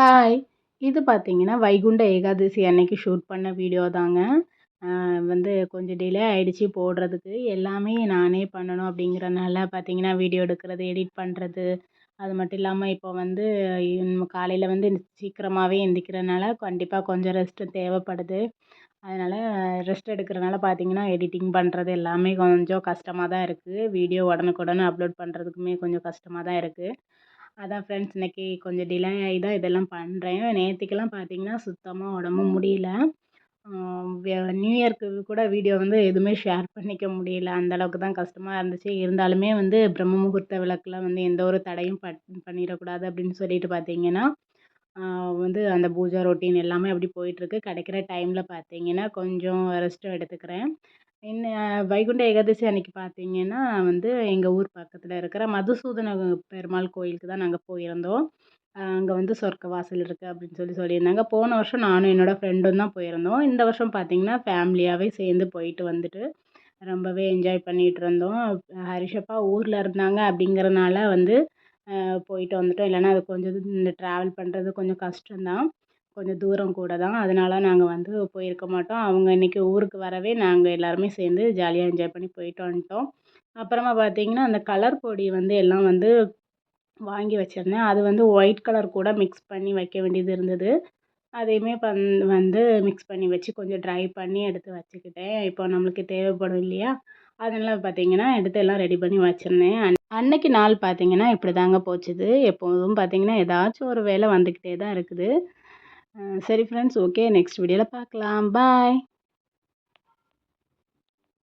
Hi! இது பார்த்தீங்கன்னா, வைகுண்ட ஏகாதசி அன்னைக்கு ஷூட் பண்ண வீடியோ தாங்க. கொஞ்சம் டிலே ஆயிடுச்சு போடுறதுக்கு. எல்லாமே நானே பண்ணணும் அப்படிங்கிறனால பார்த்தீங்கன்னா, வீடியோ எடுக்கிறது, எடிட் பண்ணுறது, அது மட்டும் இல்லாம இப்போ காலையில சீக்கிரமாவே எந்திரிக்கிறனால கண்டிப்பா கொஞ்சம் ரெஸ்ட் தேவைப்படுது. அதனால ரெஸ்ட் எடுக்கிறனால பார்த்தீங்கன்னா, எடிட்டிங் பண்ணுறது எல்லாமே கொஞ்சம் கஷ்டமா தான் இருக்கு. வீடியோ உடனுக்குடனே அப்லோட் பண்ணுறதுக்குமே கொஞ்சம் கஷ்டமா தான் இருக்கு. அதான் ஃப்ரெண்ட்ஸ் இன்னைக்கு கொஞ்சம் டிலே ஆகி தான் இதெல்லாம் பண்ணுறேன். நேத்திக்கெல்லாம் பார்த்தீங்கன்னா, சுத்தமா உடம்பு முடியல. ஆ நியூ இயர்க்கு கூட வீடியோ எதுவுமே ஷேர் பண்ணிக்க முடியல. அந்த அளவுக்கு தான் கஷ்டமா இருந்துச்சு. இருந்தாலுமே பிரம்ம முகூர்த்த விளக்குல எந்த ஒரு தடையும் பண்ணிறக்கூடாது அப்படின்னு சொல்லிட்டு பார்த்தீங்கன்னா, ஆ அந்த பூஜை ரொட்டீன் எல்லாமே அப்படி போயிட்டுருக்கு. கிடைக்கிற டைமில பார்த்தீங்கன்னா, கொஞ்சம் ரெஸ்ட்டும் எடுத்துக்கிறேன். இன்ன வைகுண்ட ஏகாதசி அன்னைக்கு பார்த்தீங்கன்னா, எங்க ஊர் பக்கத்தில இருக்கிற மதுசூதன பெருமாள் கோயிலுக்கு தான் நாங்க போயிருந்தோம். அங்க சொர்க்கவாசல் இருக்கு அப்படின்னு சொல்லியிருந்தாங்க. போன வருஷம் நானும் என்னோட ஃப்ரெண்டும் தான் போயிருந்தோம். இந்த வருஷம் பார்த்தீங்கன்னா, ஃபேமிலியாவே சேர்ந்து போயிட்டு வந்துட்டு, ரொம்பவே என்ஜாய் பண்ணிட்டு இருந்தோம். ஹரிஷப்பா ஊர்ல இருந்தாங்க அப்படிங்கிறனால போயிட்டு வந்துட்டோம். இல்லைன்னா அது கொஞ்சம் இந்த ட்ராவல் பண்ணுறது கொஞ்சம் கஷ்டம் தான். கொஞ்சம் தூரம் கூட தான். அதனால நாங்க போயிருக்க மாட்டோம். அவங்க இன்னைக்கு ஊருக்கு வரவே நாங்க எல்லாருமே சேர்ந்து ஜாலியா என்ஜாய் பண்ணி போயிட்டு வந்துட்டோம். அப்புறமா பார்த்தீங்கன்னா, அந்த கலர் பொடி எல்லாம் வாங்கி வச்சிருந்தேன். அது ஒயிட் கலர் கூட மிக்ஸ் பண்ணி வைக்க வேண்டியது இருந்தது. அதையுமே மிக்ஸ் பண்ணி வச்சு கொஞ்சம் ட்ரை பண்ணி எடுத்து வச்சுக்கிட்டேன். இப்போ நம்மளுக்கு தேவைப்படும் இல்லையா? அதனால பார்த்தீங்கன்னா, எடுத்து எல்லாம் ரெடி பண்ணி வச்சிருந்தேன். அன்னைக்கு நாள் பார்த்தீங்கன்னா, இப்படிதாங்க போச்சுது. எப்போதும் பார்த்தீங்கன்னா, ஏதாச்சும் ஒரு வேலை வந்துக்கிட்டே தான் இருக்குது. சரி ஃப்ரெண்ட்ஸ், ஓகே. நெக்ஸ்ட் வீடியோல பார்க்கலாம். பாய்.